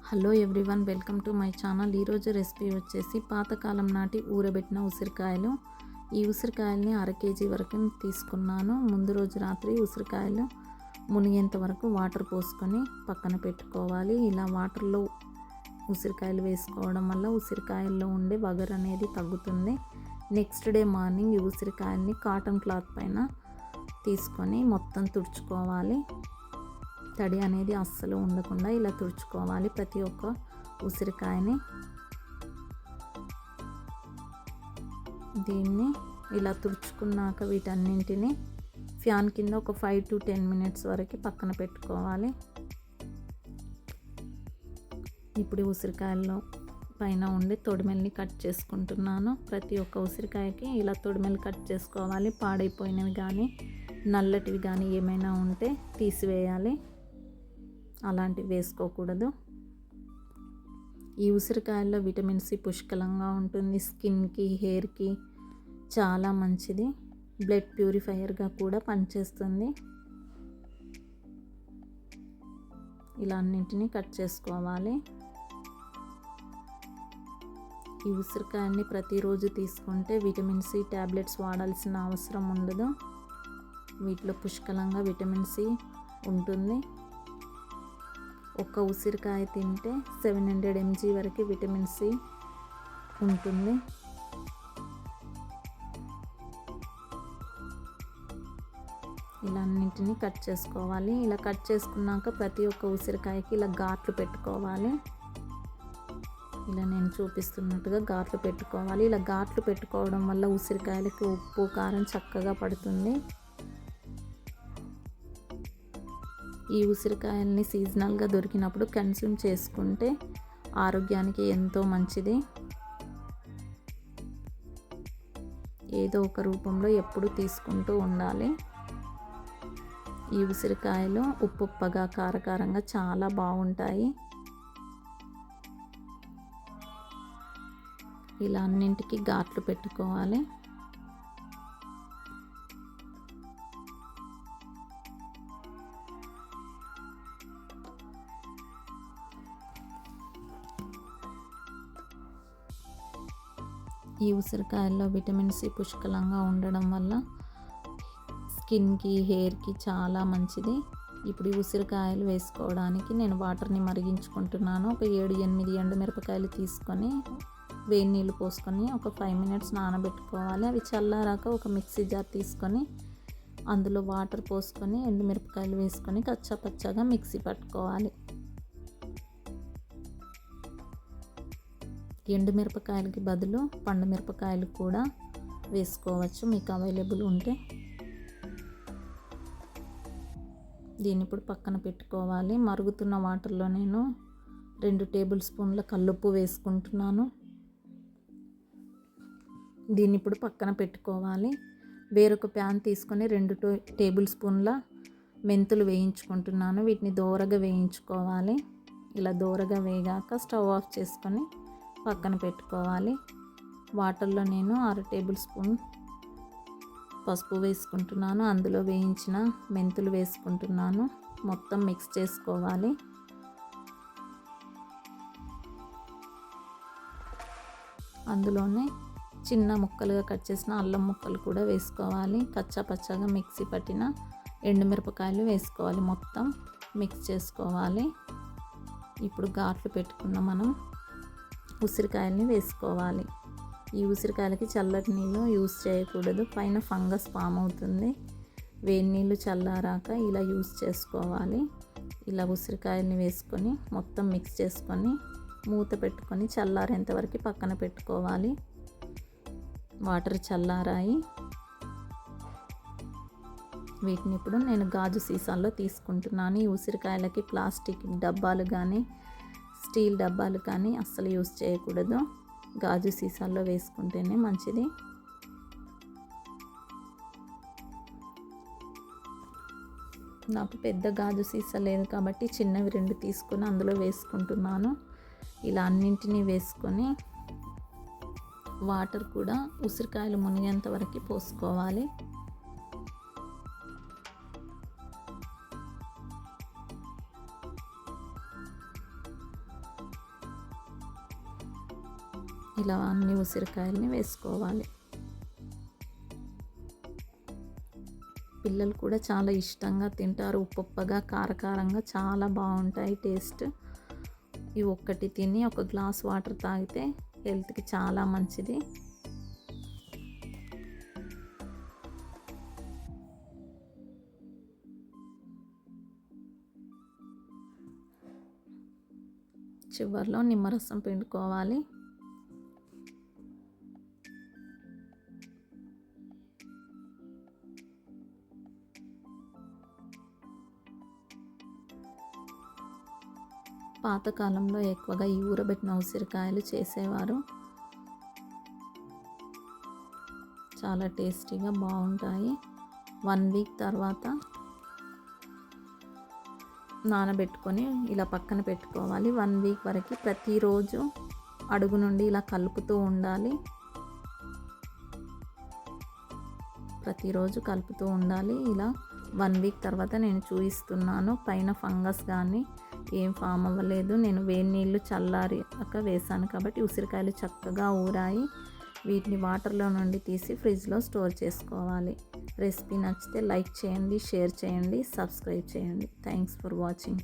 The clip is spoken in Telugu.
Hello everyone, welcome to my channel. ఈరోజు రెసిపీ వచ్చేసి పాతకాలం నాటి ఊరబెట్టిన ఉసిరికాయలు. ఈ ఉసిరికాయల్ని 1/2 కేజీ వరకు తీసుకున్నాను. ముందు రోజు రాత్రి ఉసిరికాయలు మునిగేంత వరకు వాటర్ పోసుకొని పక్కన పెట్టుకోవాలి. ఇలా వాటర్లో ఉసిరికాయలు వేసుకోవడం వల్ల ఉసిరికాయల్లో ఉండే వగరు అనేది తగ్గుతుంది. నెక్స్ట్ డే మార్నింగ్ ఈ ఉసిరికాయల్ని కాటన్ క్లాత్ పైన తీసుకొని మొత్తం తుడుచుకోవాలి. తడి అనేది అస్సలు ఉండకుండా ఇలా తుడుచుకోవాలి ప్రతి ఒక్క ఉసిరికాయని. దీన్ని ఇలా తుడుచుకున్నాక వీటన్నింటిని ఫ్యాన్ కింద ఒక 5 to 10 minutes వరకు పక్కన పెట్టుకోవాలి. ఇప్పుడు ఉసిరికాయల్లో పైన ఉండే తొడిమెల్ని కట్ చేసుకుంటున్నాను. ప్రతి ఒక్క ఉసిరికాయకి ఇలా తొడిమెలు కట్ చేసుకోవాలి. పాడైపోయినవి కానీ నల్లటివి కానీ ఏమైనా ఉంటే తీసివేయాలి, అలాంటివి వేసుకోకూడదు. ఈ ఉసిరికాయల్లో విటమిన్ సి పుష్కలంగా ఉంటుంది. స్కిన్కి, హెయిర్కి చాలా మంచిది. బ్లడ్ ప్యూరిఫైయర్గా కూడా పనిచేస్తుంది. ఇలా అన్నింటినీ కట్ చేసుకోవాలి. ఈ ఉసిరికాయల్ని ప్రతిరోజు తీసుకుంటే విటమిన్ సి ట్యాబ్లెట్స్ వాడాల్సిన అవసరం ఉండదు. వీటిలో పుష్కలంగా విటమిన్ సి ఉంటుంది. ఒక్క ఉసిరికాయ తింటే 700 mg వరకు విటమిన్ సి ఉంటుంది. ఇలా అన్నింటినీ కట్ చేసుకోవాలి. ఇలా కట్ చేసుకున్నాక ప్రతి ఒక్క ఉసిరికాయకి ఇలా ఘాట్లు పెట్టుకోవాలి. ఇలా నేను చూపిస్తున్నట్టుగా ఘాట్లు పెట్టుకోవాలి. ఇలా ఘాట్లు పెట్టుకోవడం వల్ల ఉసిరికాయలకి ఉప్పు, కారం చక్కగా పడుతుంది. ఈ ఉసిరికాయల్ని సీజనల్గా దొరికినప్పుడు కన్స్యూమ్ చేసుకుంటే ఆరోగ్యానికి ఎంతో మంచిది. ఏదో ఒక రూపంలో ఎప్పుడు తీసుకుంటూ ఉండాలి. ఈ ఉసిరికాయలు ఉప్పుగా, కారకారంగా చాలా బాగుంటాయి. ఇలా అన్నింటికి ఘాట్లు పెట్టుకోవాలి. ఈ ఉసిరికాయల్లో విటమిన్ సి పుష్కలంగా ఉండడం వల్ల స్కిన్కి, హెయిర్కి చాలా మంచిది. ఇప్పుడు ఈ ఉసిరికాయలు వేసుకోవడానికి నేను వాటర్ని మరిగించుకుంటున్నాను. ఒక 7-8 ఎండుమిరపకాయలు తీసుకొని వేడి నీళ్ళు పోసుకొని ఒక 5 minutes నానబెట్టుకోవాలి. అవి చల్లారాక ఒక మిక్సీ జార్ తీసుకొని అందులో వాటర్ పోసుకొని ఎండుమిరపకాయలు వేసుకొని కచ్చాపచ్చాగా మిక్సీ పట్టుకోవాలి. ఎండుమిరపకాయలకి బదులు పండు మిరపకాయలు కూడా వేసుకోవచ్చు మీకు అవైలబుల్ ఉంటే. దీన్ని ఇప్పుడు పక్కన పెట్టుకోవాలి. మరుగుతున్న వాటర్లో నేను 2 టేబుల్ స్పూన్ల కల్లుప్పు వేసుకుంటున్నాను. దీన్ని ఇప్పుడు పక్కన పెట్టుకోవాలి. వేరొక ప్యాన్ తీసుకొని 2 టేబుల్ స్పూన్ల మెంతులు వేయించుకుంటున్నాను. వీటిని దోరగా వేయించుకోవాలి. ఇలా దోరగా వేగాక స్టవ్ ఆఫ్ చేసుకొని పక్కన పెట్టుకోవాలి. వాటర్లో నేను 1/2 టేబుల్ స్పూన్ పసుపు వేసుకుంటున్నాను. అందులో వేయించిన మెంతులు వేసుకుంటున్నాను. మొత్తం మిక్స్ చేసుకోవాలి. అందులోనే చిన్న ముక్కలుగా కట్ చేసిన అల్లం ముక్కలు కూడా వేసుకోవాలి. కచ్చాపచ్చాగా మిక్సీ పట్టిన ఎండుమిరపకాయలు వేసుకోవాలి. మొత్తం మిక్స్ చేసుకోవాలి. ఇప్పుడు ఘాట్లు పెట్టుకున్న మనం ఉసిరికాయల్ని వేసుకోవాలి. ఈ ఉసిరికాయలకి చల్లటి నీళ్ళు యూస్ చేయకూడదు, పైన ఫంగస్ ఫామ్ అవుతుంది. వేడి నీళ్ళు చల్లారాక ఇలా యూస్ చేసుకోవాలి. ఇలా ఉసిరికాయల్ని వేసుకొని మొత్తం మిక్స్ చేసుకొని మూత పెట్టుకొని చల్లారేంత వరకు పక్కన పెట్టుకోవాలి. వాటర్ చల్లారాయి. వీటిని ఇప్పుడు నేను గాజు సీసాల్లో తీసుకుంటున్నాను. ఈ ఉసిరికాయలకి ప్లాస్టిక్ డబ్బాలు కానీ స్టీల్ డబ్బాలు కానీ అస్సలు యూస్ చేయకూడదు. గాజు సీసాల్లో వేసుకుంటేనే మంచిది. నాకు పెద్ద గాజు సీసా లేదు కాబట్టి చిన్నవి 2 తీసుకొని అందులో వేసుకుంటున్నాను. ఇలా అన్నింటినీ వేసుకొని వాటర్ కూడా ఉసిరికాయలు మునిగేంత వరకు పోసుకోవాలి. ఇలా అన్ని ఉసిరికాయల్ని వేసుకోవాలి. పిల్లలు కూడా చాలా ఇష్టంగా తింటారు. ఉప్పుగా కారకారంగా చాలా బాగుంటాయి టేస్ట్. ఈ ఒక్కటి తిని ఒక గ్లాస్ వాటర్ తాగితే హెల్త్కి చాలా మంచిది. చివర్లో నిమ్మరసం పిండుకోవాలి. పాతకాలంలో ఎక్కువగా ఈ ఊరబెట్టిన ఉసిరికాయలు చేసేవారు. చాలా టేస్టీగా బాగుంటాయి. 1 వీక్ తర్వాత నానబెట్టుకొని ఇలా పక్కన పెట్టుకోవాలి. 1 వీక్ వరకు ప్రతిరోజు అడుగు నుండి ఇలా కలుపుతూ ఉండాలి. ప్రతిరోజు కలుపుతూ ఉండాలి. ఇలా 1 వీక్ తర్వాత నేను చూపిస్తున్నాను. పైన ఫంగస్ కానీ ఏం ఫామ్ అవ్వలేదు. నేను వేడి నీళ్ళు చల్లారాక వేసాను కాబట్టి ఉసిరికాయలు చక్కగా ఊరాయి. వీటిని వాటర్లో నుండి తీసి ఫ్రిడ్జ్లో స్టోర్ చేసుకోవాలి. రెసిపీ నచ్చితే లైక్ చేయండి, షేర్ చేయండి, సబ్స్క్రైబ్ చేయండి. Thanks for watching.